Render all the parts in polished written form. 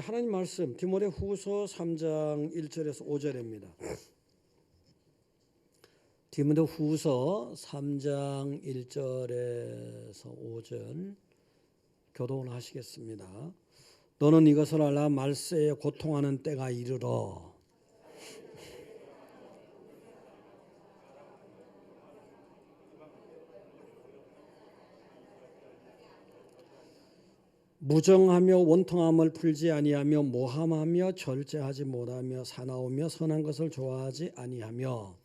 하나님 말씀 디모데후서 3장 1절에서 5절입니다. 디모데후서 3장 1절에서 5절 교독을 하시겠습니다. 너는 이것을 알라. 말세에 고통하는 때가 이르러 무정하며 원통함을 풀지 아니하며 모함하며 절제하지 못하며 사나우며 선한 것을 좋아하지 아니하며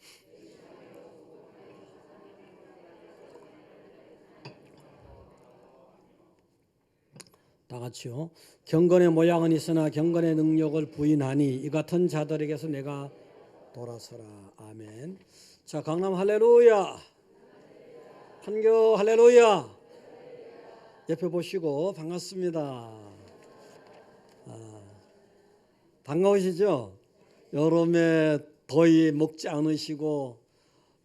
다 같이요. 경건의 모양은 있으나 경건의 능력을 부인하니 이 같은 자들에게서 내가 돌아서라. 아멘. 자, 강남 할렐루야. 판교 할렐루야. 옆에 보시고 반갑습니다. 반가우시죠? 여름에 더위 먹지 않으시고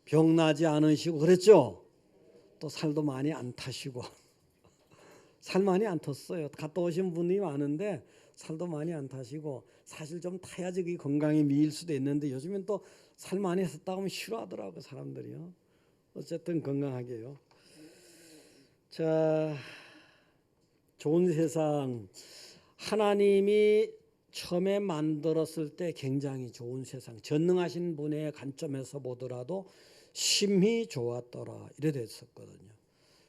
병나지 않으시고 그랬죠? 또 살도 많이 안 타시고 살 많이 안 텄어요. 갔다 오신 분이 많은데 살도 많이 안 타시고 사실 좀 타야지 그게 건강에 미일 수도 있는데 요즘엔 또 살 많이 탔다고 하면 싫어하더라고요, 사람들이요. 어쨌든 건강하게요. 자, 좋은 세상, 하나님이 처음에 만들었을 때 굉장히 좋은 세상, 전능하신 분의 관점에서 보더라도 심히 좋았더라 이래 됐었거든요.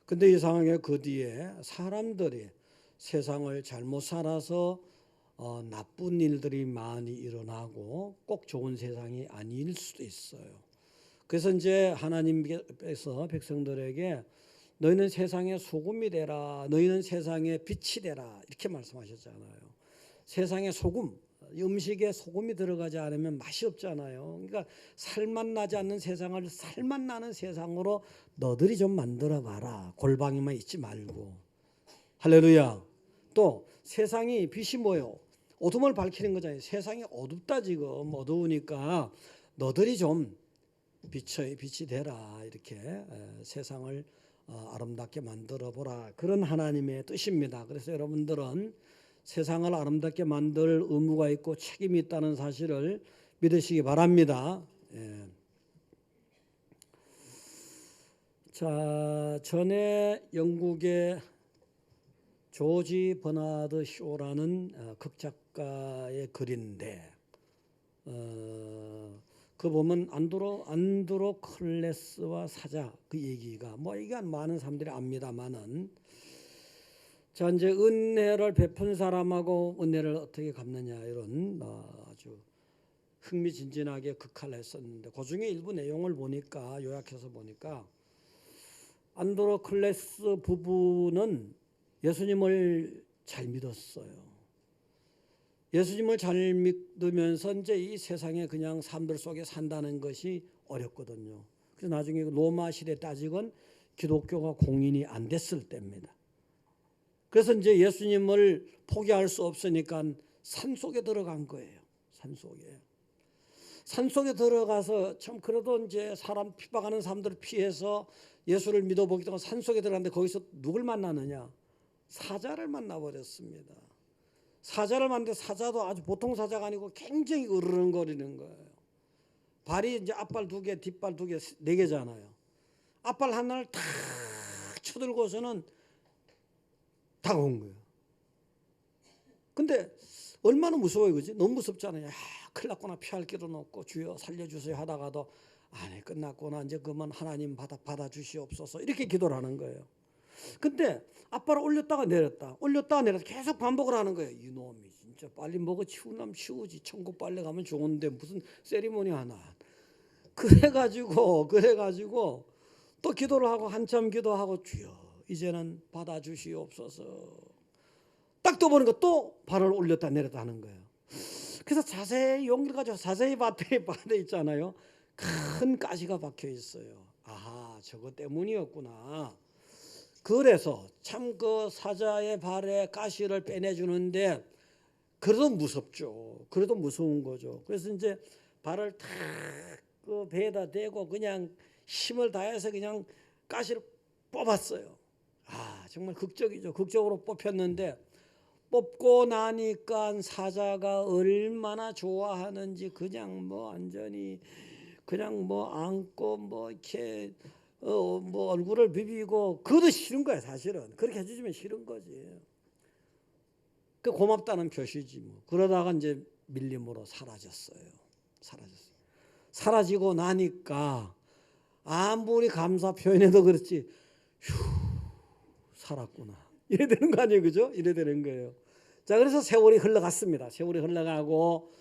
근데 이 상황에 그 뒤에 사람들이 세상을 잘못 살아서 나쁜 일들이 많이 일어나고 꼭 좋은 세상이 아닐 수도 있어요. 그래서 이제 하나님께서 백성들에게 너희는 세상의 소금이 되라, 너희는 세상의 빛이 되라 이렇게 말씀하셨잖아요. 세상의 소금, 음식에 소금이 들어가지 않으면 맛이 없잖아요. 그러니까 살맛 나지 않는 세상을 살맛 나는 세상으로 너들이 좀 만들어 봐라. 골방에만 있지 말고. 할렐루야. 또 세상이 빛이 뭐요? 어둠을 밝히는 거잖아요. 세상이 어둡다 지금. 어두우니까 너들이 좀 빛이 되라. 이렇게 세상을 아름답게 만들어 보라. 그런 하나님의 뜻입니다. 그래서 여러분들은 세상을 아름답게 만들 의무가 있고 책임이 있다는 사실을 믿으시기 바랍니다. 자, 전에 영국의 조지 버나드 쇼라는 극작가의 글인데 그 보면 안드로클레스와 사자 그 얘기가 이게 많은 사람들이 압니다만은 자 이제 은혜를 베푼 사람하고 은혜를 어떻게 갚느냐 이런 아주 흥미진진하게 극화를 했었는데 그 중에 일부 내용을 보니까 요약해서 보니까 안드로클레스 부부는 예수님을 잘 믿었어요. 예수님을 잘 믿으면서 이제 이 세상에 그냥 사람들 속에 산다는 것이 어렵거든요. 그래서 나중에 로마 시대 따지건 기독교가 공인이 안 됐을 때입니다. 그래서 이제 예수님을 포기할 수 없으니까 산속에 들어간 거예요. 산속에 들어가서 참 그래도 이제 사람 핍박하는 사람들을 피해서 예수를 믿어보기도 산속에 들어갔는데 거기서 누굴 만나느냐? 사자를 만나버렸습니다. 사자를 만났는데 사자도 아주 보통 사자가 아니고 굉장히 으르렁거리는 거예요. 발이 이제 앞발 2개, 뒷발 2개, 4개잖아요. 앞발 하나를 탁 쳐들고서는 다가온 거예요. 근데 얼마나 무서워요, 그지? 너무 무섭잖아요. 큰일 났구나, 피할 길은 없고 주여 살려주세요 하다가도 아니 끝났구나, 이제 그만 하나님 받아주시옵소서 이렇게 기도를 하는 거예요. 근데 앞발을 올렸다가 내렸다 계속 반복을 하는 거예요. 이놈이 진짜 빨리 먹어 치우려면 치우지, 천국 빨리 가면 좋은데 무슨 세리머니 하나. 그래가지고 또 기도를 하고 한참 기도하고 주여 이제는 받아주시옵소서. 딱 떠보니까 또 발을 올렸다 내렸다 하는 거예요. 그래서 자세히 용기를 가지고 자세히 봤더니 발에 있잖아요, 큰 가시가 박혀 있어요. 아하, 저거 때문이었구나. 그래서 참 그 사자의 발에 가시를 빼내주는데 그래도 무섭죠. 그래도 무서운 거죠. 그래서 이제 발을 탁 그 배에다 대고 그냥 힘을 다해서 그냥 가시를 뽑았어요. 아, 정말 극적이죠. 극적으로 뽑혔는데 뽑고 나니까 사자가 얼마나 좋아하는지 그냥 뭐 완전히 그냥 뭐 안고 뭐 이렇게 뭐 얼굴을 비비고 그것도 싫은 거야 사실은. 그렇게 해주면 싫은 거지. 그 고맙다는 표시지 뭐. 그러다가 이제 밀림으로 사라졌어요. 사라지고 나니까 아무리 감사 표현해도 그렇지 휴 살았구나 이래 되는 거 아니에요, 그죠? 이래 되는 거예요. 자, 그래서 세월이 흘러갔습니다. 세월이 흘러가고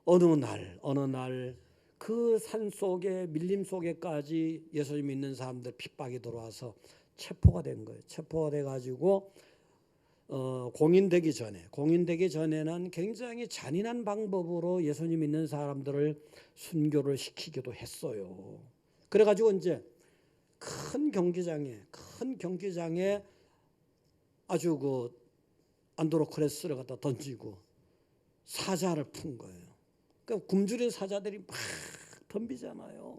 어느 날 그 산 속에 밀림 속에까지 예수님 믿는 사람들 핍박이 들어와서 체포가 된 거예요. 체포가 돼가지고 공인되기 전에는 굉장히 잔인한 방법으로 예수님 믿는 사람들을 순교를 시키기도 했어요. 그래가지고 이제 큰 경기장에 아주 그 안드로크레스를 갖다 던지고 사자를 푼 거예요. 그러니까 굶주린 사자들이 막 덤비잖아요.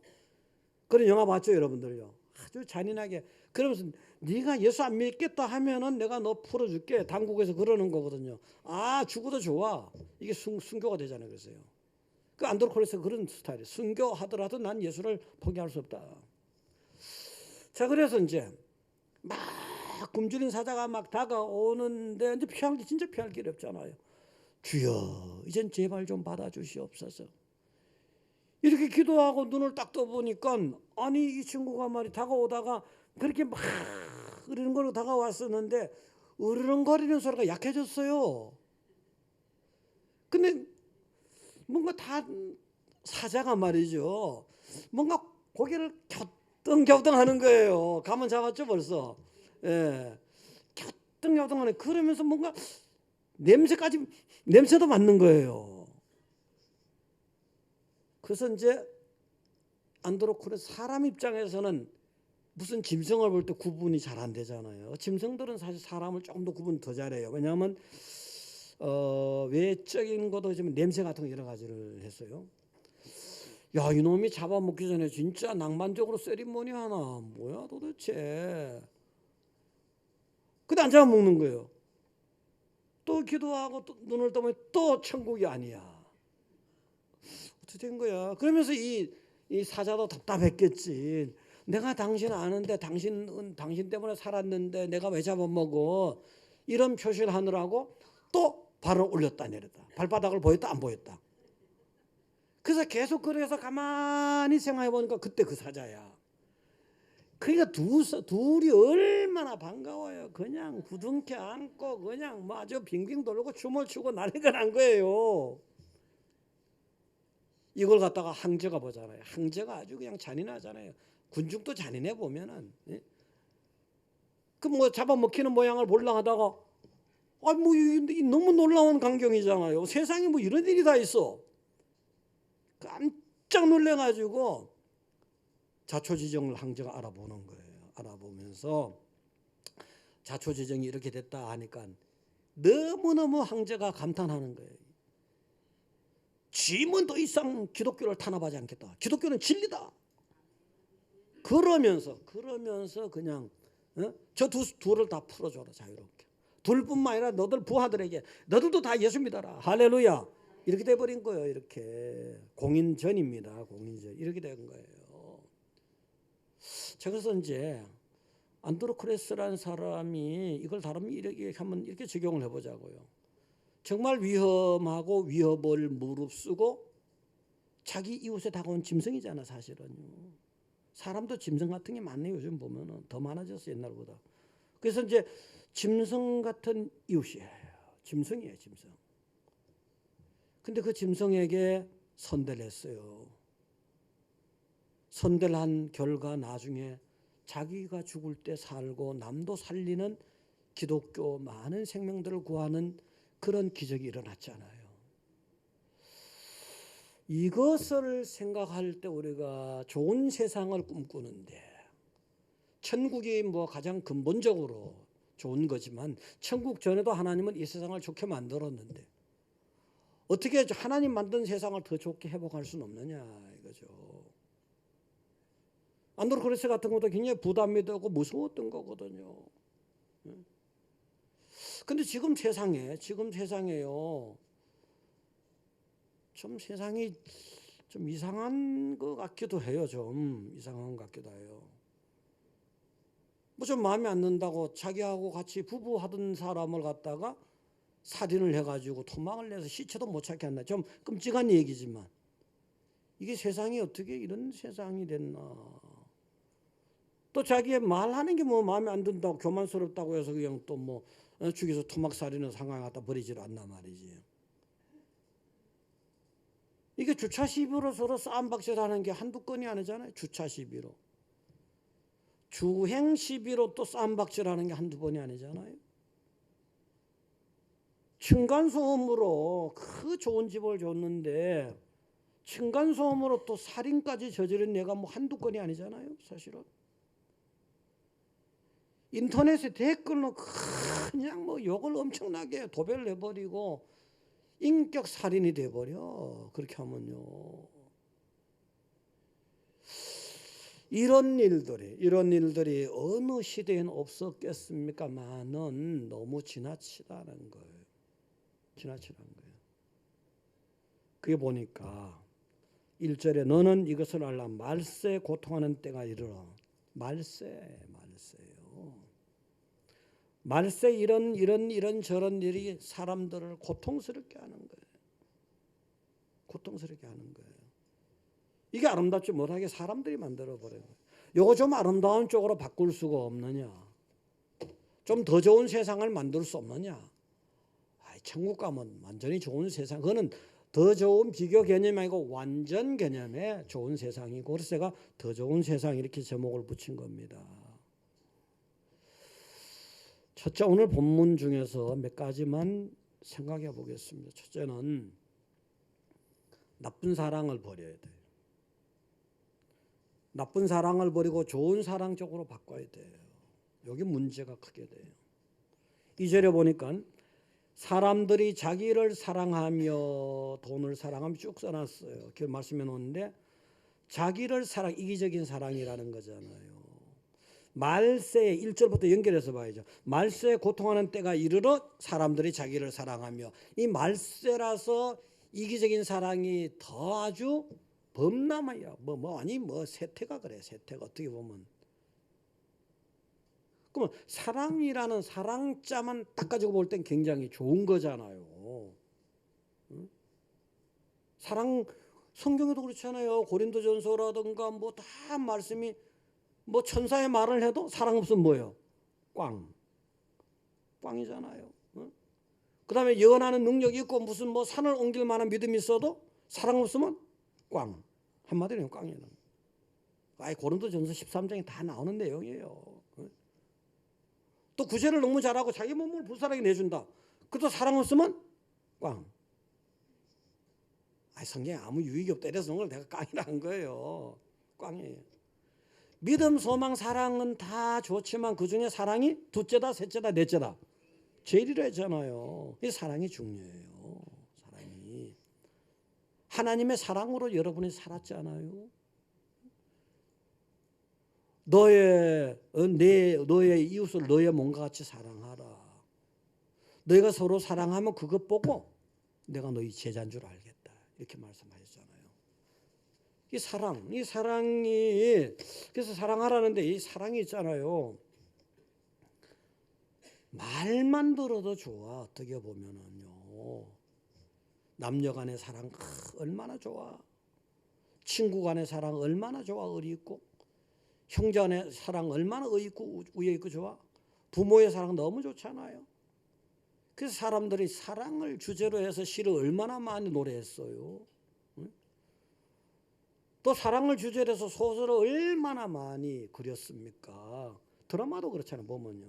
그런 영화 봤죠, 여러분들요? 아주 잔인하게. 그러면서 네가 예수 안 믿겠다 하면은 내가 너 풀어줄게. 당국에서 그러는 거거든요. 아, 죽어도 좋아. 이게 순교가 되잖아요. 그래서요. 그 안드로콜레스가 그런 스타일이에요. 순교하더라도 난 예수를 포기할 수 없다. 자, 그래서 이제 막 굶주린 사자가 막 다가오는데 이제 진짜 피할 길이 없잖아요. 주여, 이젠 제발 좀 받아주시옵소서. 이렇게 기도하고 눈을 딱 떠보니까 아니 이 친구가 말이 다가오다가 그렇게 막 으르렁거리고 다가왔었는데 으르렁거리는 소리가 약해졌어요. 근데 뭔가 다 사자가 말이죠. 뭔가 고개를 갸우뚱갸우뚱하는 거예요. 감은 잡았죠 벌써. 예, 갸우뚱갸우뚱하네. 그러면서 뭔가 냄새도 맡는 거예요. 그래서 이제 안드로콜레스 사람 입장에서는 무슨 짐승을 볼 때 구분이 잘 안 되잖아요. 짐승들은 사실 사람을 조금 더 구분 더 잘해요. 왜냐하면 외적인 것도 좀 냄새 같은 거 여러 가지를 했어요. 야, 이놈이 잡아먹기 전에 진짜 낭만적으로 세리머니 하나 뭐야 도대체. 근데 안 잡아먹는 거예요. 또 기도하고 또 눈을 뜨면 또 천국이 아니야. 어떻게 된 거야? 그러면서 이 사자도 답답했겠지. 내가 당신 아는데 당신 때문에 살았는데 내가 왜 잡아먹어? 이런 표시를 하느라고 또 발을 올렸다 내렸다. 발바닥을 보였다 안 보였다. 그래서 계속 그래서 가만히 생각해 보니까 그때 그 사자야. 그러니까 둘이 얼마나 반가워요. 그냥 부둥켜 안고 그냥 뭐 아주 빙빙 돌고 춤을 추고 난리가 난 거예요. 이걸 갖다가 황제가 보잖아요. 황제가 아주 그냥 잔인하잖아요. 군중도 잔인해 보면은. 그 뭐 잡아먹히는 모양을 보려고 하다가 아 뭐 너무 놀라운 광경이잖아요. 세상에 뭐 이런 일이 다 있어. 깜짝 놀래가지고 자초지정을 황제가 알아보는 거예요. 알아보면서 자초지정이 이렇게 됐다 하니까 너무너무 황제가 감탄하는 거예요. 짐은 더 이상 기독교를 탄압하지 않겠다. 기독교는 진리다. 그러면서 그냥 저 둘을 다 풀어줘라 자유롭게. 둘뿐만 아니라 너들 부하들에게 너들도 다 예수 믿어라. 할렐루야. 이렇게 돼버린 거예요. 이렇게 공인전입니다. 공인전 이렇게 된 거예요. 자, 그래서 이제 안드로크레스라는 사람이 이걸 다루면 이렇게 한번 이렇게 적용을 해보자고요. 정말 위험하고 위협을 무릅쓰고 자기 이웃에 다가온 짐승이잖아 사실은요. 사람도 짐승 같은 게 많네요. 요즘 보면은 더 많아졌어 옛날보다. 그래서 이제 짐승 같은 이웃이에요. 짐승이에요, 짐승. 근데 그 짐승에게 선대를 했어요. 선대를 한 결과 나중에 자기가 죽을 때 살고 남도 살리는 기독교 많은 생명들을 구하는 그런 기적이 일어났잖아요. 이것을 생각할 때 우리가 좋은 세상을 꿈꾸는데 천국이 뭐 가장 근본적으로 좋은 거지만 천국 전에도 하나님은 이 세상을 좋게 만들었는데 어떻게 하나님 만든 세상을 더 좋게 회복할 수는 없느냐 이거죠. 안드로크레스 같은 것도 굉장히 부담이 되고 무서웠던 거거든요. 근데 지금 세상에요. 좀 세상이 좀 이상한 것 같기도 해요. 좀 이상한 것 같기도 해요. 뭐 좀 마음에 안 든다고 자기하고 같이 부부하던 사람을 갖다가 살인을 해가지고 토막을 내서 시체도 못 찾게 한다. 좀 끔찍한 얘기지만 이게 세상이 어떻게 이런 세상이 됐나. 또 자기의 말하는 게 뭐 마음에 안 든다고 교만스럽다고 해서 그냥 또 뭐 죽여서 토막 살인을 상황에 갖다 버리질 않나 말이지. 이게 주차 시비로 서로 싸움박질하는 게 한두 건이 아니잖아요. 주차 시비로. 주행 시비로 또 싸움박질하는 게 한두 번이 아니잖아요. 층간소음으로 그 좋은 집을 줬는데 층간소음으로 또 살인까지 저지른 애가 뭐 한두 건이 아니잖아요. 사실은. 인터넷에 댓글로 그냥 뭐 욕을 엄청나게 도배를 해버리고 인격 살인이 돼버려. 그렇게 하면요. 이런 일들이 어느 시대엔 없었겠습니까만은 너무 지나치다는 거예요. 지나치다는 거예요. 그게 보니까 1절에 너는 이것을 알라. 말세에 고통하는 때가 이르러. 말세예요. 말세 이런 저런 일이 사람들을 고통스럽게 하는 거예요. 고통스럽게 하는 거예요. 이게 아름답지 못하게 사람들이 만들어버려요. 요거 좀 아름다운 쪽으로 바꿀 수가 없느냐. 좀 더 좋은 세상을 만들 수 없느냐. 천국 가면 완전히 좋은 세상. 그거는 더 좋은 비교 개념이 아니고 완전 개념의 좋은 세상이고 그래서 제가 더 좋은 세상 이렇게 제목을 붙인 겁니다. 첫째, 오늘 본문 중에서 몇 가지만 생각해 보겠습니다. 첫째는 나쁜 사랑을 버려야 돼요. 나쁜 사랑을 버리고 좋은 사랑 쪽으로 바꿔야 돼요. 여기 문제가 크게 돼요. 2절에 보니까 사람들이 자기를 사랑하며 돈을 사랑하며 쭉 써놨어요. 그 말씀해 놓는데 자기를 이기적인 사랑이라는 거잖아요. 말세에 1절부터 연결해서 봐야죠. 말세에 고통하는 때가 이르러 사람들이 자기를 사랑하며 이 말세라서 이기적인 사랑이 더 아주 범람해요. 세태가 그래. 세태가 어떻게 보면. 그러면 사랑이라는 사랑자만 딱 가지고 볼 땐 굉장히 좋은 거잖아요. 응? 사랑 성경에도 그렇잖아요. 고린도전서라든가 뭐 다 말씀이 뭐 천사의 말을 해도 사랑 없으면 뭐예요? 꽝이잖아요. 응? 그다음에 예언하는 능력이 있고 무슨 뭐 산을 옮길 만한 믿음이 있어도 사랑 없으면 꽝. 한마디로 꽝이에요. 고린도전서 13장에 다 나오는 내용이에요. 또 구제를 너무 잘하고 자기 몸을 불사르게 내준다. 그것도 사랑 없으면 꽝. 성경에 아무 유익이 없다 이래서 오늘 내가 꽝이라는 거예요. 꽝이에요. 믿음, 소망, 사랑은 다 좋지만 그중에 사랑이 둘째다, 셋째다, 넷째다. 제일이라 했잖아요. 이 사랑이 중요해요. 사랑이. 하나님의 사랑으로 여러분이 살았잖아요. 너의 이웃을 너의 몸과 같이 사랑하라. 너희가 서로 사랑하면 그것 보고 내가 너희 제자인 줄 알겠다. 이렇게 말씀하셨잖아요. 이 사랑이 그래서 사랑하라는데 이 사랑이 있잖아요. 말만 들어도 좋아. 어떻게 보면은요. 남녀 간의 사랑 얼마나 좋아. 친구 간의 사랑 얼마나 좋아. 의리 있고. 형제 간의 사랑 얼마나 의리 있고 우애 있고 좋아. 부모의 사랑 너무 좋잖아요. 그래서 사람들이 사랑을 주제로 해서 시를 얼마나 많이 노래했어요. 또 사랑을 주제로 해서 소설을 얼마나 많이 그렸습니까? 드라마도 그렇잖아요. 보면요.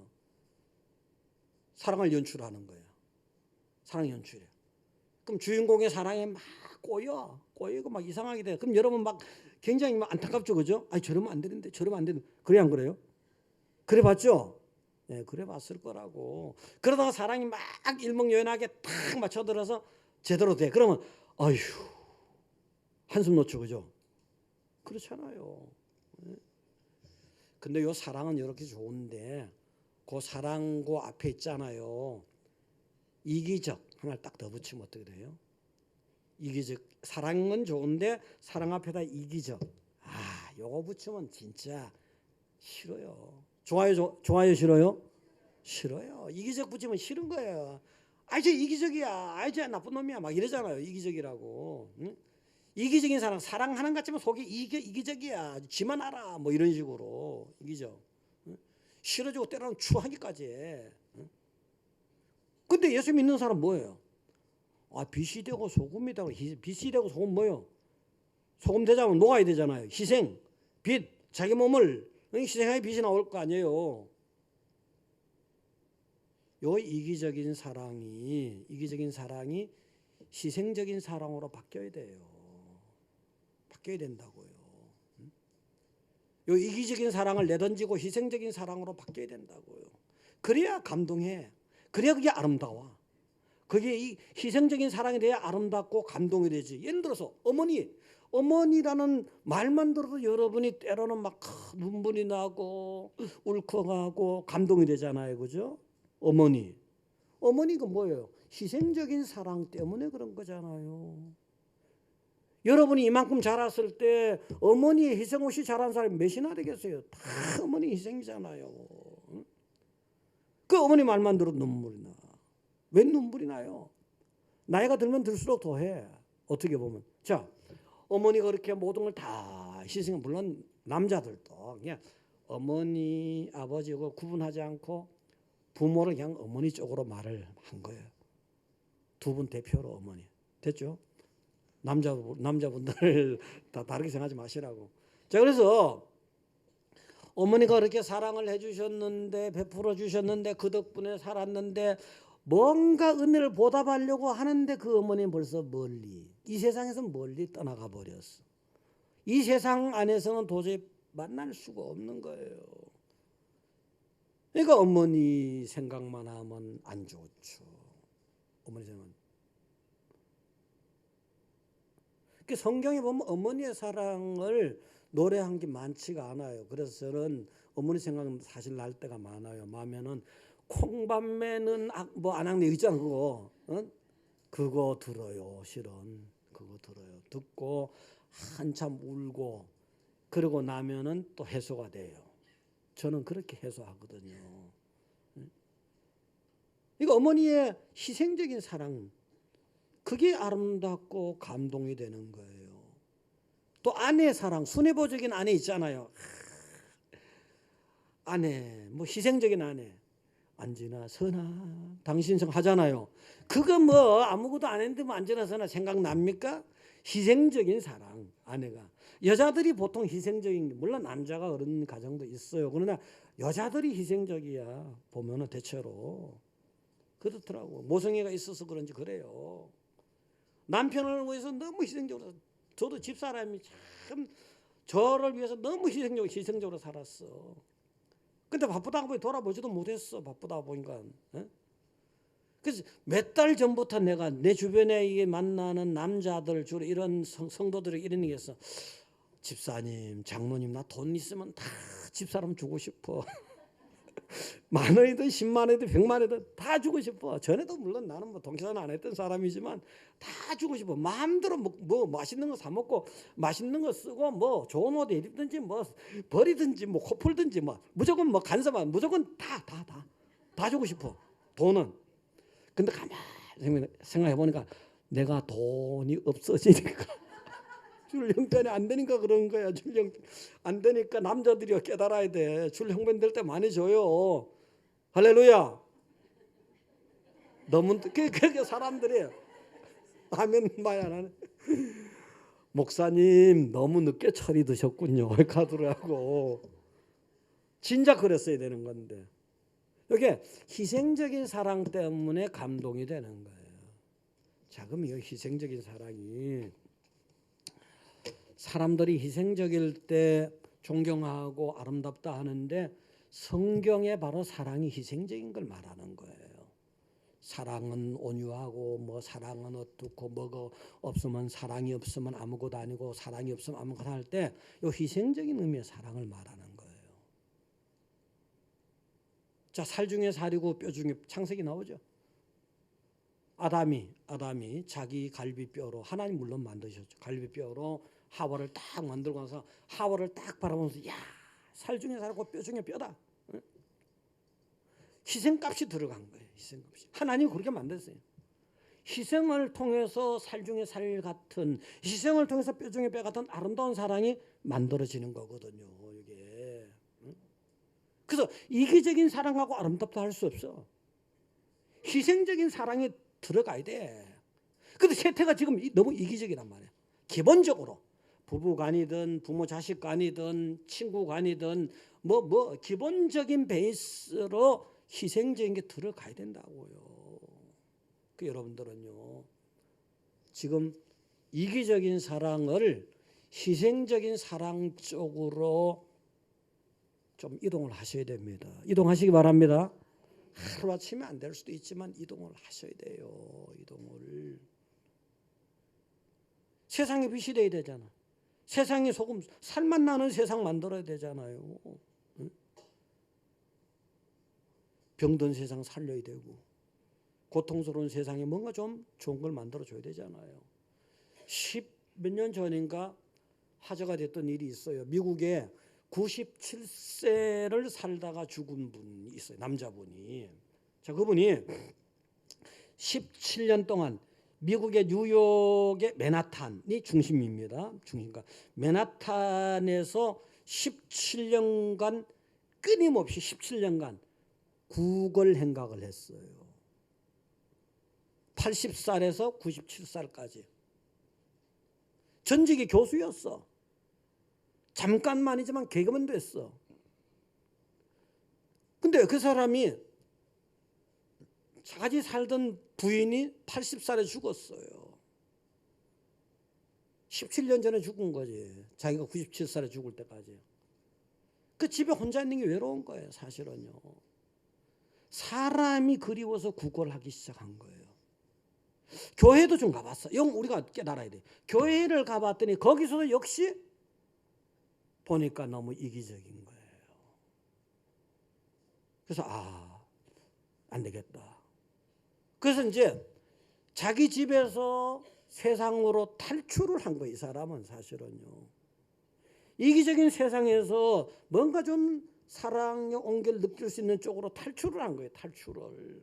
사랑을 연출하는 거예요. 사랑 연출이에요. 그럼 주인공의 사랑에 막 꼬이고 막 이상하게 돼. 그럼 여러분 막 굉장히 막 안타깝죠, 그죠? 저러면 안 되는데, 저러면 안 되는데. 그래 안 그래요? 그래 봤죠? 네, 그래 봤을 거라고. 그러다가 사랑이 막 일목요연하게 탁 맞춰들어서 제대로 돼. 그러면 아휴 한숨 놓죠, 그죠? 그렇잖아요. 근데 요 사랑은 이렇게 좋은데 그 사랑 그 앞에 있잖아요. 이기적 하나를 딱 더 붙이면 어떻게 돼요? 이기적. 사랑은 좋은데 사랑 앞에다 이기적. 요거 붙이면 진짜 싫어요. 좋아요 싫어요? 싫어요. 이기적 붙이면 싫은 거예요. 저 이기적이야. 저 나쁜 놈이야. 막 이러잖아요. 이기적이라고. 응? 이기적인 사람 사랑하는 것 같지만 속이 이기적이야. 지만 알아. 뭐 이런 식으로 이기적. 응? 싫어지고 때로는 추하기까지 해. 응? 근데 예수 믿는 사람 뭐예요? 빛이 되고 소금이 되고. 빛이 되고 소금 뭐예요? 소금 되자면 녹아야 되잖아요. 희생, 빛, 자기 몸을 희생하여 빛이 나올 거 아니에요. 요 이기적인 사랑이 희생적인 사랑으로 바뀌어야 돼요. 바뀌어야 된다고요. 요 이기적인 사랑을 내던지고 희생적인 사랑으로 바뀌어야 된다고요. 그래야 감동해. 그래야 그게 아름다워. 그게 이 희생적인 사랑이 돼야 아름답고 감동이 되지. 예를 들어서 어머니라는 말만 들어도 여러분이 때로는 막 눈물이 나고 울컥하고 감동이 되잖아요. 그죠? 어머니가 뭐예요? 희생적인 사랑 때문에 그런 거잖아요. 여러분이 이만큼 자랐을 때 어머니의 희생 없이 자란 사람이 몇이나 되겠어요? 다 어머니 희생이잖아요. 그 어머니 말만 들어도 눈물이 나. 왜 눈물이 나요? 나이가 들면 들수록 더해. 어떻게 보면. 자, 어머니가 그렇게 모든 걸 다 희생해. 물론 남자들도 그냥 어머니, 아버지고 구분하지 않고 부모를 그냥 어머니 쪽으로 말을 한 거예요. 두 분 대표로 어머니. 됐죠? 남자분들 다 다르게 생각하지 마시라고. 자, 그래서 어머니가 그렇게 사랑을 해주셨는데 베풀어 주셨는데 그 덕분에 살았는데 뭔가 은혜를 보답하려고 하는데 그 어머니는 벌써 멀리 이 세상에서 멀리 떠나가 버렸어. 이 세상 안에서는 도저히 만날 수가 없는 거예요. 그러니까 어머니 생각만 하면 안 좋죠. 어머니 생각. 성경에 보면 어머니의 사랑을 노래한 게 많지가 않아요. 그래서 저는 어머니 생각은 사실 날 때가 많아요. 마면은 콩밤매는 뭐 안악내 있잖아 그거. 그거 들어요. 실은 그거 들어요. 듣고 한참 울고 그러고 나면은 또 해소가 돼요. 저는 그렇게 해소하거든요. 이거 어머니의 희생적인 사랑 그게 아름답고 감동이 되는 거예요. 또 아내의 사랑, 순애보적인 아내 있잖아요. 아내, 뭐 희생적인 아내. 안지나 선아 당신 성 하잖아요. 그거 뭐 아무것도 안 했는데 뭐 안지나 선아 생각납니까? 희생적인 사랑 아내가. 여자들이 보통 희생적인 물론 남자가 그런 가정도 있어요. 그러나 여자들이 희생적이야 보면은 대체로 그렇더라고. 모성애가 있어서 그런지 그래요. 남편을 위해서 너무 희생적으로 저도 집사람이 참 저를 위해서 너무 희생적으로 살았어. 근데 바쁘다 보니 돌아보지도 못했어. 바쁘다 보니까. 그래서 몇 달 전부터 내가 내 주변에 이게 만나는 남자들 주로 이런 성도들이 이런 얘기했어. 집사님, 장로님 나 돈 있으면 다 집사람 주고 싶어. 10,000원이든 100,000원이든 100,000원이든 다 주고 싶어. 전에도 물론 나는 뭐 동기산 안 했던 사람이지만 다 주고 싶어. 마음대로 뭐 맛있는 거 사 먹고 맛있는 거 쓰고 뭐 좋은 옷 입든지 뭐 버리든지 뭐 코 풀든지 뭐 무조건 뭐 간섭한 무조건 다 주고 싶어. 돈은. 근데 가만히 생각해 보니까 내가 돈이 없어지니까 줄 형편이 안 되니까 그런 거야. 줄 형편 안 되니까 남자들이 깨달아야 돼. 줄 형편 될 때 많이 줘요. 할렐루야. 너무 그렇게 사람들이 아멘 많이 안 하네. 목사님 너무 늦게 철이 드셨군요. 가더라고. 진작 그랬어야 되는 건데. 이게 희생적인 사랑 때문에 감동이 되는 거예요. 자, 그럼 이 희생적인 사랑이 사람들이 희생적일 때 존경하고 아름답다 하는데 성경에 바로 사랑이 희생적인 걸 말하는 거예요. 사랑은 온유하고 뭐 사랑은 어떻고 뭐가 없으면 사랑이 없으면 아무것도 아니고 사랑이 없으면 아무것도 할 때 이 희생적인 의미의 사랑을 말하는 거예요. 자, 살 중에 살이고 뼈 중에 창세기 나오죠. 아담이 자기 갈비뼈로, 하나님 물론 만드셨죠. 갈비뼈로 하와를 딱 만들고 나서 하와를 딱 바라보면서 야, 살 중에 살고 뼈 중에 뼈다. 희생값이 들어간 거예요. 희생값이. 하나님 그렇게 만들었어요. 희생을 통해서 살 중에 살 같은, 희생을 통해서 뼈 중에 뼈 같은 아름다운 사랑이 만들어지는 거거든요. 이게. 그래서 이기적인 사랑하고 아름답다 할 수 없어. 희생적인 사랑이 들어가야 돼. 근데 세태가 지금 너무 이기적이란 말이야. 기본적으로 부부 간이든 부모 자식 간이든 친구 간이든 뭐 기본적인 베이스로 희생적인 게 들어가야 된다고요. 그 여러분들은요, 지금 이기적인 사랑을 희생적인 사랑 쪽으로 좀 이동을 하셔야 됩니다. 이동하시기 바랍니다. 하루아침에 안 될 수도 있지만 이동을 하셔야 돼요. 이동을. 세상에 빛이 돼야 되잖아. 세상에 소금, 살맛 나는 세상 만들어야 되잖아요. 병든 세상 살려야 되고, 고통스러운 세상에 뭔가 좀 좋은 걸 만들어줘야 되잖아요. 10몇 년 전인가 화제가 됐던 일이 있어요. 미국에 97세를 살다가 죽은 분이 있어요. 남자분이. 자, 그분이 17년 동안 미국의 뉴욕의 맨하탄이 중심입니다. 중심가. 맨하탄에서 17년간 끊임없이 17년간 구걸 행각을 했어요. 80살에서 97살까지. 전직이 교수였어. 잠깐만이지만 개그맨 됐어. 근데 그 사람이 같이 살던 부인이 80살에 죽었어요. 17년 전에 죽은 거지. 자기가 97살에 죽을 때까지. 그 집에 혼자 있는 게 외로운 거예요. 사실은요. 사람이 그리워서 구걸하기 시작한 거예요. 교회도 좀 가봤어. 우리가 깨달아야 돼. 교회를 가봤더니 거기서도 역시 보니까 너무 이기적인 거예요. 그래서 안 되겠다. 그래서 이제 자기 집에서 세상으로 탈출을 한 거예요. 이 사람은 사실은요. 이기적인 세상에서 뭔가 좀 사랑의 온기를 느낄 수 있는 쪽으로 탈출을 한 거예요. 탈출을.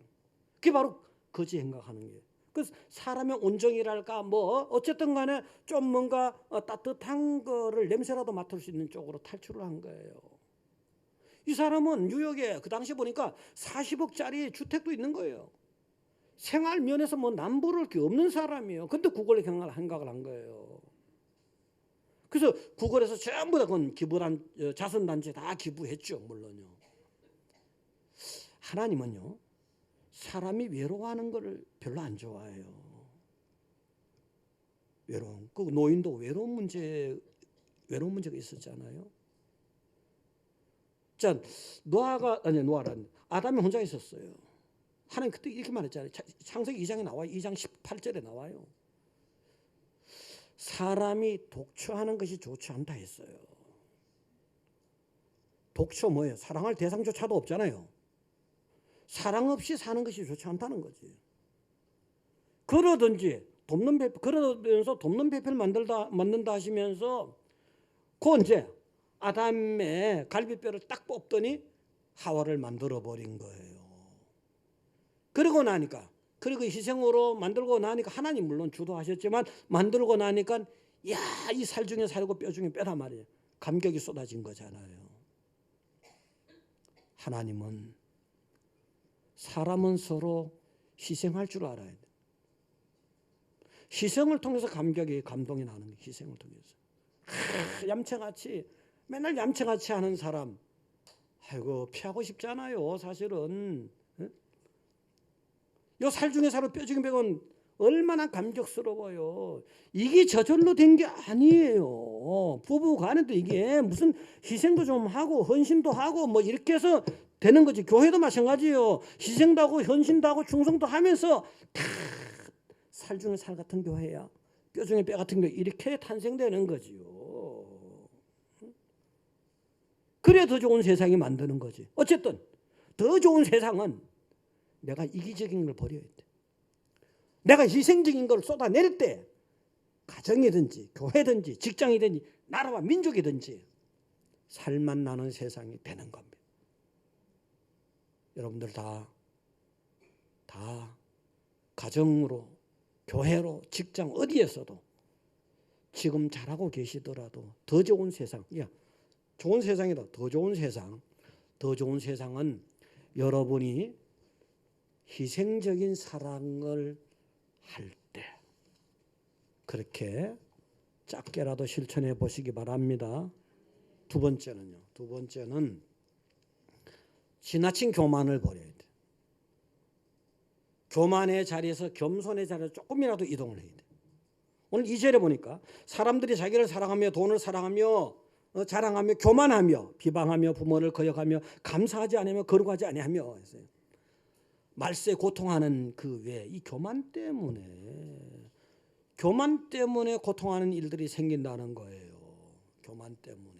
그게 바로 거지 행각하는 게. 그 사람의 온정이랄까 어쨌든 간에 좀 뭔가 따뜻한 거를 냄새라도 맡을 수 있는 쪽으로 탈출을 한 거예요. 이 사람은 뉴욕에 그 당시 보니까 40억짜리 주택도 있는 거예요. 생활 면에서 남부를 게 없는 사람이에요. 근데 구걸 행각을 한 거예요. 그래서 구걸에서 전부 다 그건 기부한 자선단체 다 기부했죠. 물론요. 하나님은요, 사람이 외로워하는 것을 별로 안 좋아해요. 외로움. 그 노인도 외로운 문제가 있었잖아요. 자, 아담이 혼자 있었어요. 하나님 그때 이렇게 말했잖아요. 창세기 2장에 나와요. 2장 18절에 나와요. 사람이 독초하는 것이 좋지 않다 했어요. 독초 뭐예요? 사랑할 대상조차도 없잖아요. 사랑 없이 사는 것이 좋지 않다는 거지. 그러면서 돕는 배필 만든다 하시면서 그 이제 아담의 갈비뼈를 딱 뽑더니 하와를 만들어 버린 거예요. 그리고 희생으로 만들고 나니까 하나님 물론 주도하셨지만 만들고 나니까 야, 이 살 중에 살고 뼈 중에 뼈란 말이에요. 감격이 쏟아진 거잖아요. 하나님은 사람은 서로 희생할 줄 알아야 돼. 희생을 통해서 감동이 나는 거예요. 희생을 통해서. 맨날 얌체같이 하는 사람, 피하고 싶잖아요. 사실은. 요 살 중에 살고 뼈 중에 뼈는 얼마나 감격스러워요. 이게 저절로 된 게 아니에요. 부부 간에도 이게 무슨 희생도 좀 하고 헌신도 하고 이렇게 해서 되는 거지. 교회도 마찬가지예요. 희생도 하고 헌신도 하고 충성도 하면서 다 살 중에 살 같은 교회야. 뼈 중에 뼈 같은 교회. 이렇게 탄생되는 거지요. 그래 더 좋은 세상이 만드는 거지. 어쨌든 더 좋은 세상은 내가 이기적인 걸 버려야 돼. 내가 희생적인 걸 쏟아낼 때 가정이든지 교회든지 직장이든지 나라와 민족이든지 살만 나는 세상이 되는 겁니다. 여러분들 다 가정으로 교회로 직장 어디에서도 지금 잘하고 계시더라도 더 좋은 세상, 좋은 세상이다. 더 좋은 세상, 더 좋은 세상은 여러분이 희생적인 사랑을 할 때 그렇게 작게라도 실천해 보시기 바랍니다. 두 번째는 지나친 교만을 버려야 돼. 교만의 자리에서 겸손의 자리에 조금이라도 이동을 해야 돼. 오늘 2절에 보니까 사람들이 자기를 사랑하며 돈을 사랑하며 자랑하며 교만하며 비방하며 부모를 거역하며 감사하지 않으며 거룩하지 아니하며 했어요. 말세에 고통하는 그 외에 이 교만 때문에 고통하는 일들이 생긴다는 거예요. 교만 때문에.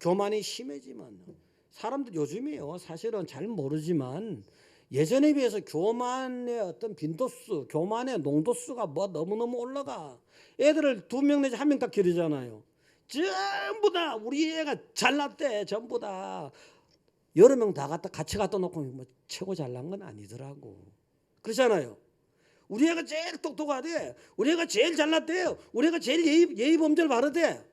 교만이 심해지면 사람들 요즘이요 사실은 잘 모르지만 예전에 비해서 교만의 어떤 빈도수, 교만의 농도수가 너무너무 올라가. 애들을 2명 내지 1명 딱 기르잖아요. 전부 다 우리 애가 잘났대. 전부 다 여러 명 다 같이 갖다 놓고 뭐 최고 잘난 건 아니더라고. 그렇잖아요. 우리 애가 제일 똑똑하대. 우리 애가 제일 잘났대요. 우리 애가 제일 예의 범절 바르대.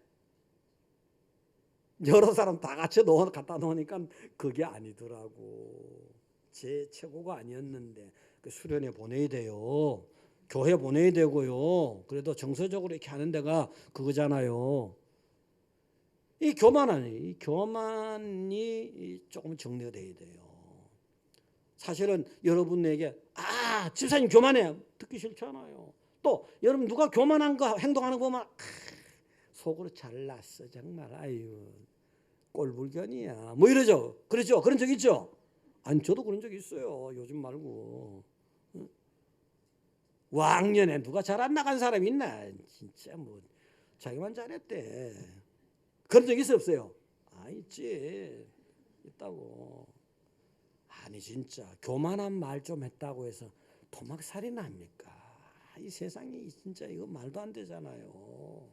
여러 사람 다 같이 갖다 놓으니까 그게 아니더라고. 제 최고가 아니었는데 수련회 보내야 돼요. 교회 보내야 되고요. 그래도 정서적으로 이렇게 하는 데가 그거잖아요. 이 교만이 조금 정리가 돼야 돼요. 사실은 여러분에게 집사님 교만해 듣기 싫잖아요. 또 여러분 누가 교만한 거 행동하는 거 보면 속으로 잘났어 정말 아유 꼴불견이야 뭐 이러죠. 그렇죠? 그런 적 있죠? 아니 저도 그런 적 있어요. 요즘 말고. 왕년에 누가 잘 안 나간 사람 있나? 진짜 뭐 자기만 잘했대. 그런 적 있어요 없어요? 있지. 있다고. 아니 진짜 교만한 말 좀 했다고 해서 토막살이 납니까? 이 세상이 진짜 이거 말도 안 되잖아요.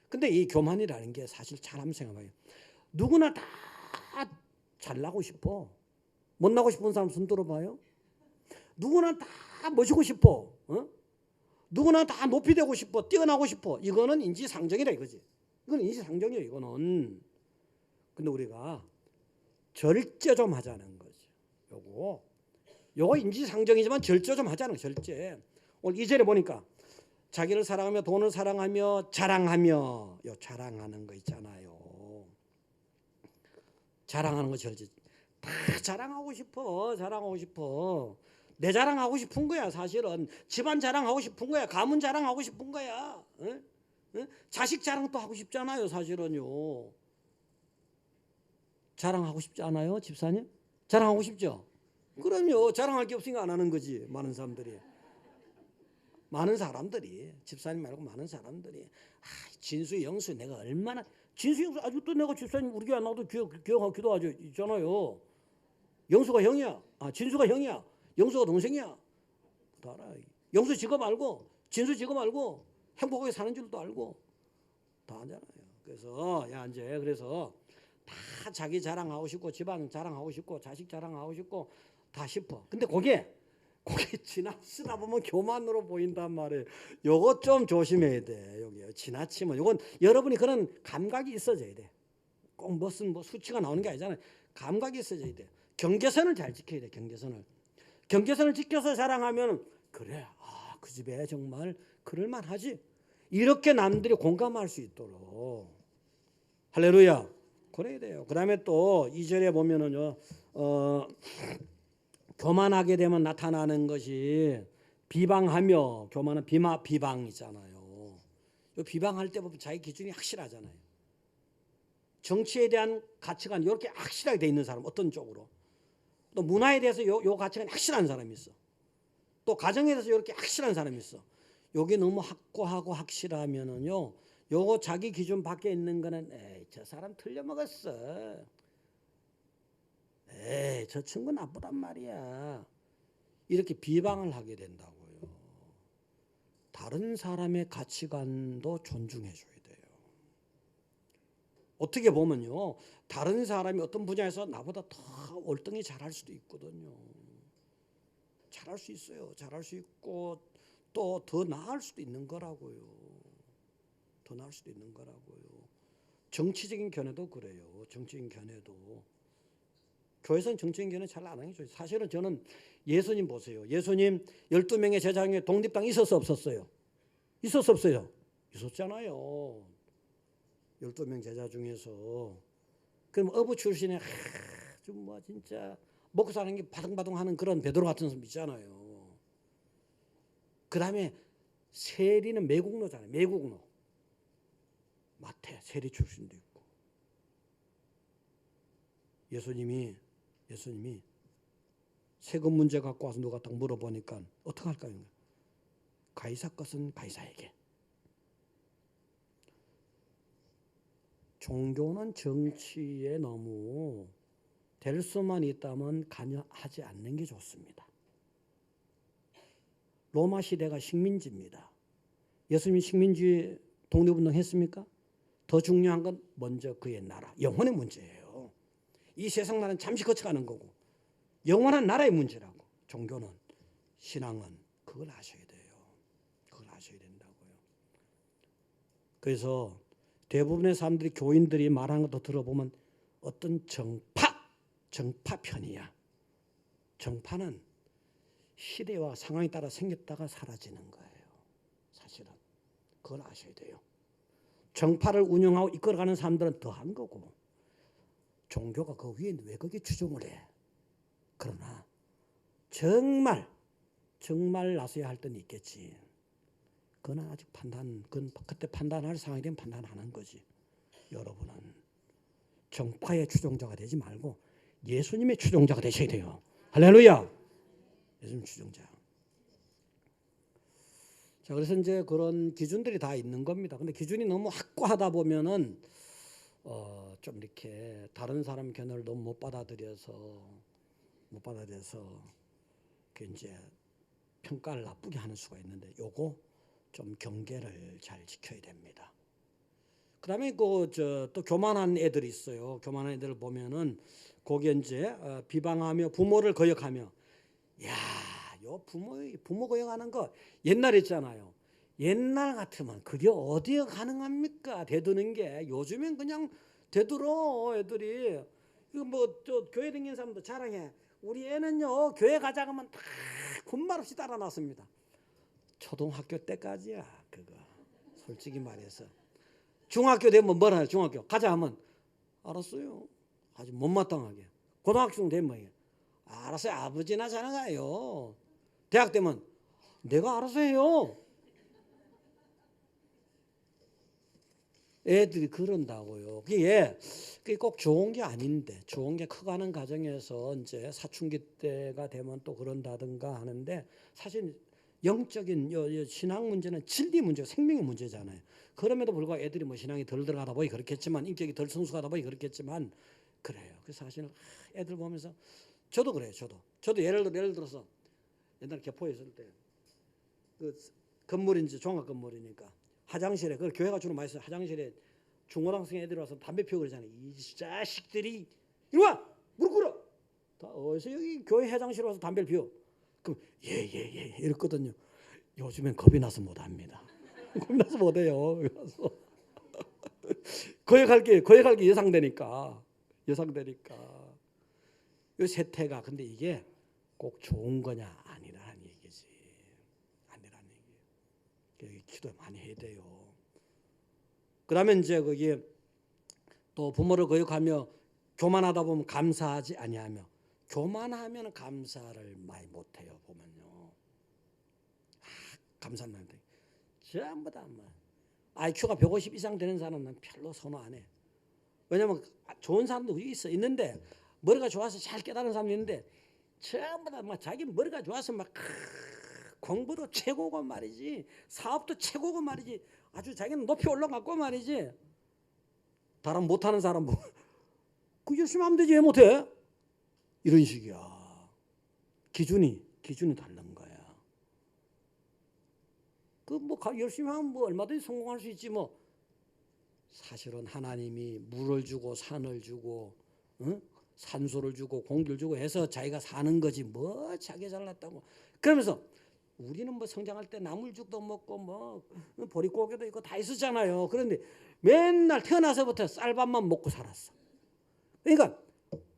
근데 이 교만이라는 게 사실 잘 한번 생각해봐요. 누구나 다 잘나고 싶어. 못나고 싶은 사람 손 들어봐요. 누구나 다 멋지고 싶어. 누구나 다 높이 되고 싶어. 뛰어나고 싶어. 이거는 인지상정이라 이거지. 이건 인지상정이에요. 이거는. 근데 우리가 절제 좀 하자는 거지. 요거 인지상정이지만 절제 좀 하자는 거예요. 절제. 오늘 2절에 보니까 자기를 사랑하며 돈을 사랑하며 자랑하며 자랑하는 거 있잖아요. 자랑하는 거 절제. 다 자랑하고 싶어. 내 자랑하고 싶은 거야. 사실은 집안 자랑하고 싶은 거야. 가문 자랑하고 싶은 거야. 자식 자랑도 하고 싶잖아요. 사실은요. 자랑하고 싶지 않아요? 집사님? 자랑하고 싶죠? 그럼요. 자랑할 게 없으니까 안 하는 거지. 많은 사람들이 집사님 말고 많은 사람들이 진수 영수 내가 얼마나 진수 영수 아직도 내가 집사님 우리 교회 안 나와도 기도하죠 있잖아요. 영수가 형이야. 진수가 형이야. 영수가 동생이야. 다 알아. 영수 직업 알고 진수 직업 알고 행복하게 사는 줄도 알고 다 알잖아요. 그래서 그래서 다 자기 자랑하고 싶고 집안 자랑하고 싶고 자식 자랑하고 싶고 다 싶어. 근데 그게 지나치다 보면 교만으로 보인단 말이에요. 요거 좀 조심해야 돼. 여기 지나치면 요건 여러분이 그런 감각이 있어져야 돼. 꼭 무슨 수치가 나오는 게 아니잖아요. 감각이 있어져야 돼. 경계선을 잘 지켜야 돼. 경계선을 지켜서 자랑하면 그래. 그 집에 정말 그럴만하지. 이렇게 남들이 공감할 수 있도록. 할렐루야. 그래야 돼요. 그 다음에 또 2절에 보면은요. 교만하게 되면 나타나는 것이 비방하며 교만은 비방이잖아요. 비방할 때 보면 자기 기준이 확실하잖아요. 정치에 대한 가치관 이렇게 확실하게 돼 있는 사람 어떤 쪽으로 또 문화에 대해서 요 가치관이 확실한 사람이 있어. 또 가정에 대해서 이렇게 확실한 사람이 있어. 요게 너무 확고하고 확실하면은요. 요거 자기 기준 밖에 있는 거는 저 사람 틀려먹었어. 저 친구 나쁘단 말이야. 이렇게 비방을 하게 된다고요. 다른 사람의 가치관도 존중해 줘야 돼요. 어떻게 보면요, 다른 사람이 어떤 분야에서 나보다 더 월등히 잘할 수도 있거든요. 잘할 수 있어요. 잘할 수 있고 또 더 나을 수도 있는 거라고요. 더 나을 수도 있는 거라고요. 정치적인 견해도 그래요. 정치적인 견해도. 교회에서는 정치적인 견해 잘 안 하는 게 좋아요. 사실은 저는 예수님 보세요. 예수님 12명의 제자 중에 독립당 있었어 없었어요? 있었어 없어요? 있었잖아요. 12명 제자 중에서. 그럼 어부 출신의 좀 뭐 진짜 먹고 사는 게 바둥바둥 하는 그런 베드로 같은 사람 있잖아요. 그 다음에 세리는 매국노잖아요. 매국노. 마태 세리 출신도 있고. 예수님이 세금 문제 갖고 와서 누가 딱 물어보니까 어떻게 할까요? 가이사 것은 가이사에게. 종교는 정치에 너무 될 수만 있다면 관여하지 않는 게 좋습니다. 로마 시대가 식민지입니다. 예수님이 식민지 독립운동 했습니까? 더 중요한 건 먼저 그의 나라, 영혼의 문제예요. 이 세상 나라는 잠시 거쳐가는 거고 영원한 나라의 문제라고. 종교는, 신앙은 그걸 아셔야 돼요. 그걸 아셔야 된다고요. 그래서 대부분의 사람들이, 교인들이 말하는 것도 들어보면 어떤 정파 편이야. 정파는 시대와 상황에 따라 생겼다가 사라지는 거예요. 사실은 그걸 아셔야 돼요. 정파를 운영하고 이끌어가는 사람들은 더한 거고, 종교가 그 위에 왜 거기에 추종을 해. 그러나 정말 나서야 할 때는 있겠지. 그건 아직 그건 그때 판단할 상황이 되면 판단하는 거지. 여러분은 정파의 추종자가 되지 말고 예수님의 추종자가 되셔야 돼요. 할렐루야. 예수님 추종자. 자, 그래서 이제 그런 기준들이 다 있는 겁니다. 근데 기준이 너무 확고하다 보면은 좀 이렇게 다른 사람 견해를 너무 못 받아들여서 그 이제 평가를 나쁘게 하는 수가 있는데, 요거 좀 경계를 잘 지켜야 됩니다. 그다음에 또 교만한 애들이 있어요. 교만한 애들을 보면은 거기에 이제 비방하며 부모를 거역하며, 야, 요 부모 거역하는 거 옛날에 있잖아요. 옛날 같으면 그게 어디에 가능합니까? 되드는 게. 요즘엔 그냥 되들어 애들이. 이거 뭐 저 교회 다니는 사람도 자랑해. 우리 애는요 교회 가자 하면 다 군말 없이 따라 나섭니다. 초등학교 때까지야 그거. 솔직히 말해서. 중학교 되면 뭐라 해요? 중학교 가자 하면 알았어요. 아주 못마땅하게. 고등학생 되면 알았어요. 아버지나 자나가요. 대학 되면 내가 알아서 해요. 애들이 그런다고요. 그게 꼭 좋은 게 아닌데, 좋은 게 커가는 과정에서 이제 사춘기 때가 되면 또 그런다든가 하는데, 사실 영적인 신앙 문제는 진리 문제, 생명의 문제잖아요. 그럼에도 불구하고 애들이 뭐 신앙이 덜 들어가다 보니 그렇겠지만, 인격이 덜 성숙하다 보니 그렇겠지만 그래요. 그래서 사실 애들 보면서 저도 그래요. 저도 예를 들어서 옛날 개포에 있을 때 그 건물인지 종합 건물이니까 화장실에, 그걸 교회가 주로 많이 써요. 화장실에 중고등학생 애들이 와서 담배 피우고 그러잖아요. 이 자식들이 이리 와! 무릎 꿇어! 다 어디서 여기 교회 화장실에 와서 담배를 피워? 그럼 예 이랬거든요. 요즘엔 겁이 나서 못합니다. 겁이 나서 못해요. 그래서 거역할 게 예상되니까. 이 세태가, 근데 이게 꼭 좋은 거냐 아니라는 얘기지. 아니라는 얘기. 기도 많이 해야 돼요. 그러면 이제 거기 또 부모를 거역하며 교만하다 보면 감사하지 아니하며, 교만하면 감사를 많이 못해요. 보면요. 감사는 안 돼. 전부 다 IQ가 150 이상 되는 사람은 별로 선호 안 해. 왜냐면 좋은 사람도 있는데, 머리가 좋아서 잘 깨달은 사람이 있는데 전부 다 자기 머리가 좋아서 공부도 최고고 말이지, 사업도 최고고 말이지, 아주 자기는 높이 올라갔고 말이지, 다른 못하는 사람 그 열심히 하면 되지 왜 못해? 이런 식이야. 기준이 기준이 다른 거야. 그 뭐 열심히 하면 뭐 얼마든지 성공할 수 있지 뭐. 사실은 하나님이 물을 주고 산을 주고 산소를 주고 공기를 주고 해서 자기가 사는 거지 뭐 자기 잘났다고. 그러면서 우리는 뭐 성장할 때 나물죽도 먹고 뭐 보릿고개도 있고 다 있었잖아요. 그런데 맨날 태어나서부터 쌀밥만 먹고 살았어. 그러니까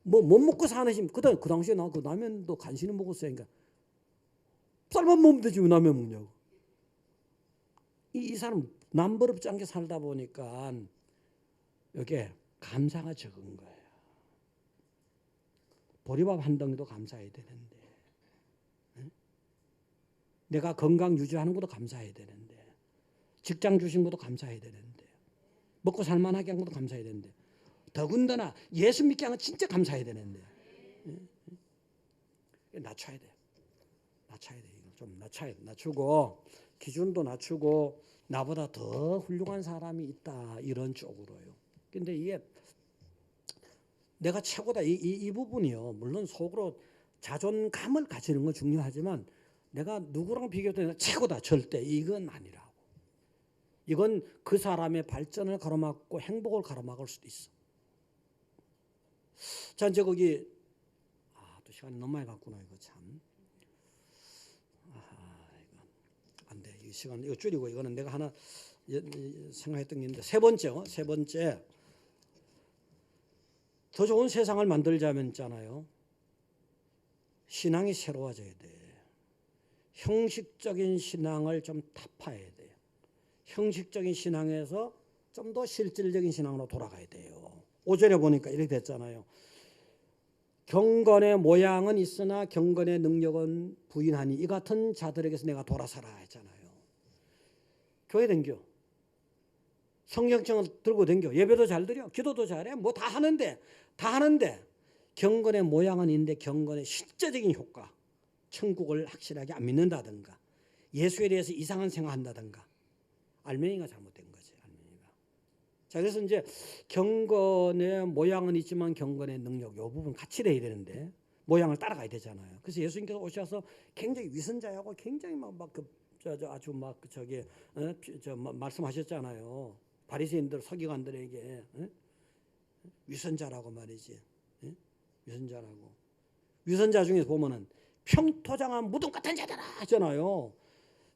뭐 못 먹고 사는 심. 그 당시에 나 그 라면도 간신히 먹었어요. 그러니까 쌀밥 먹으면 되지 왜 라면 먹냐고. 이 사람 남부럽지 않게 살다 보니까 이게 감사가 적은 거예요. 보리밥 한 덩이도 감사해야 되는데, 내가 건강 유지하는 것도 감사해야 되는데, 직장 주신 것도 감사해야 되는데, 먹고 살만하게 한 것도 감사해야 되는데, 더군다나 예수 믿게 하는 건 진짜 감사해야 되는데, 낮춰야 돼. 낮춰야 돼. 좀 낮춰야 돼. 낮추고 기준도 낮추고 나보다 더 훌륭한 사람이 있다 이런 쪽으로요. 근데 이게 내가 최고다 이 부분이요. 물론 속으로 자존감을 가지는 건 중요하지만 내가 누구랑 비교해도 내가 최고다 절대 이건 아니라고. 이건 그 사람의 발전을 가로막고 행복을 가로막을 수도 있어. 자 이제 거기 또 시간이 너무 많이 갔구나 이거 참. 안 돼. 이 시간 이거 줄이고 이거는 내가 하나 생각했던 게 있는데 세 번째 더 좋은 세상을 만들자면 있잖아요. 신앙이 새로워져야 돼. 형식적인 신앙을 좀 타파해야 돼요. 형식적인 신앙에서 좀 더 실질적인 신앙으로 돌아가야 돼요. 5절에 보니까 이렇게 됐잖아요. 경건의 모양은 있으나 경건의 능력은 부인하니 이 같은 자들에게서 내가 돌아서라 했잖아요. 교회 댕겨. 성경책을 들고 댕겨. 예배도 잘 드려. 기도도 잘해. 뭐 다 하는데 경건의 모양은 있는데 경건의 실제적인 효과, 천국을 확실하게 안 믿는다든가 예수에 대해서 이상한 생각한다든가 알맹이가 잘못된 거지. 알맹이가. 자 그래서 이제 경건의 모양은 있지만 경건의 능력 이 부분 같이 돼야 되는데 모양을 따라가야 되잖아요. 그래서 예수님께서 오셔서 굉장히 위선자하고 굉장히 아주 말씀하셨잖아요. 바리새인들 서기관들에게 위선자라고 말이지. 위선자라고. 위선자 중에서 보면은 평토장한 무덤 같은 자들아 하잖아요.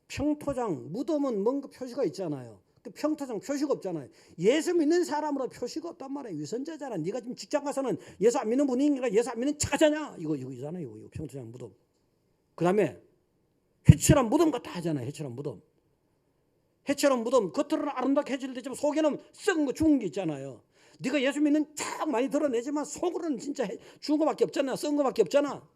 평토장 무덤은 뭔가 표시가 있잖아요. 그 평토장 표시가 없잖아요. 예수 믿는 사람으로 표시가 없단 말이에요. 위선자잖아. 네가 지금 직장 가서는 예수 안 믿는 분이니까 예수 안 믿는 척하잖아. 이거잖아요. 이거 평토장 무덤. 그다음에 회칠한 무덤 같다 하잖아요. 회칠한 무덤. 해처럼 무덤 겉으로는 아름답게 해질 때지만 속에는 썩은 거 죽은 게 있잖아요. 네가 예수 믿는 척 많이 드러내지만 속으로는 진짜 죽은 거밖에 없잖아. 썩은 거밖에 없잖아.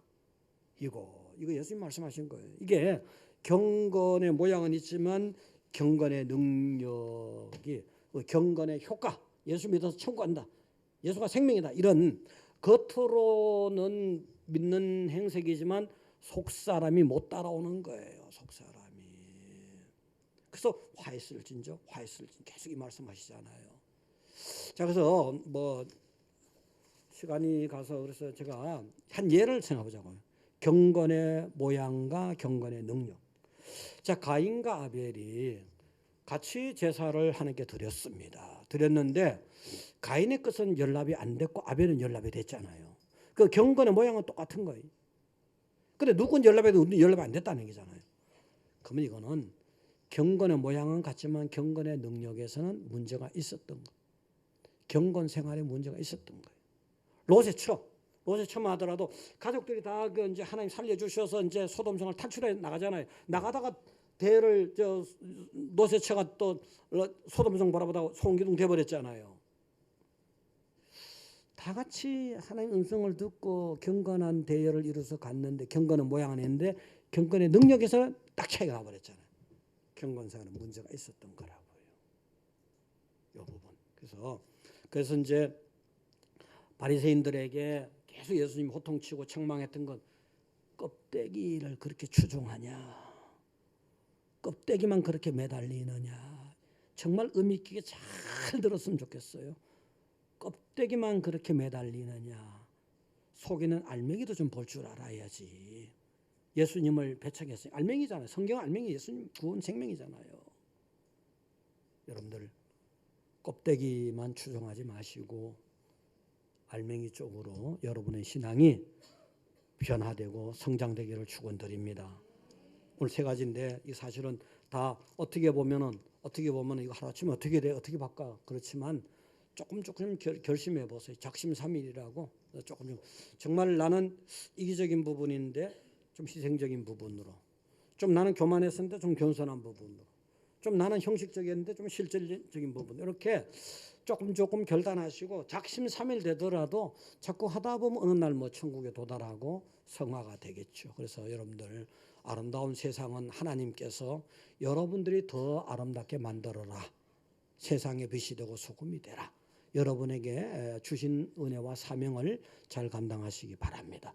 이거 예수님 말씀하신 거예요. 이게 경건의 모양은 있지만 경건의 능력이 경건의 효과. 예수 믿어서 천국 간다. 예수가 생명이다. 이런 겉으로는 믿는 행색이지만 속사람이 못 따라오는 거예요. 속사람. 그래서 화했을진저 계속 이 말씀하시잖아요. 자 그래서 뭐 시간이 가서 그래서 제가 한 예를 생각해보자고요. 경건의 모양과 경건의 능력. 자 가인과 아벨이 같이 제사를 하나님께 드렸습니다. 드렸는데 가인의 것은 연락이 안 됐고 아벨은 연락이 됐잖아요. 그 경건의 모양은 똑같은 거예요. 근데 누군 연락해도 우리는 연락이 안 됐다는 얘기잖아요. 그러면 이거는 경건의 모양은 같지만 경건의 능력에서는 문제가 있었던 거. 경건 생활에 문제가 있었던 거예요. 로세처만 하더라도 가족들이 다 이제 하나님 살려주셔서 이제 소돔성을 탈출해 나가잖아요. 나가다가 대를 로세처가 또 소돔성 바라보다가 소음기둥 돼버렸잖아요. 다 같이 하나님 음성을 듣고 경건한 대열을 이루어서 갔는데 경건의 모양은 있는데 경건의 능력에서는 딱 차이가 나버렸잖아요. 경건생활은 문제가 있었던 거라고요. 이 부분. 그래서 이제 바리새인들에게 계속 예수님 호통치고 책망했던 건 껍데기를 그렇게 추종하냐, 껍데기만 그렇게 매달리느냐. 정말 의미 있게 잘 들었으면 좋겠어요. 껍데기만 그렇게 매달리느냐. 속에는 알맹이도 좀 볼 줄 알아야지. 예수님을 배척했어요. 알맹이잖아요. 성경 알맹이 예수님 구원 생명이잖아요. 여러분들 껍데기만 추종하지 마시고 알맹이 쪽으로 여러분의 신앙이 변화되고 성장되기를 축원드립니다. 오늘 세 가지인데 이 사실은 다 어떻게 보면은 이거 하루아침에 어떻게 돼 어떻게 바꿔 그렇지만 조금 결심해 보세요. 작심삼일이라고 조금 정말 나는 이기적인 부분인데 좀 희생적인 부분으로, 좀 나는 교만했었는데 좀 겸손한 부분으로, 좀 나는 형식적이었는데 좀 실질적인 부분, 이렇게 조금 결단하시고 작심삼일 되더라도 자꾸 하다 보면 어느 날 뭐 천국에 도달하고 성화가 되겠죠. 그래서 여러분들 아름다운 세상은 하나님께서 여러분들이 더 아름답게 만들어라. 세상의 빛이 되고 소금이 되라. 여러분에게 주신 은혜와 사명을 잘 감당하시기 바랍니다.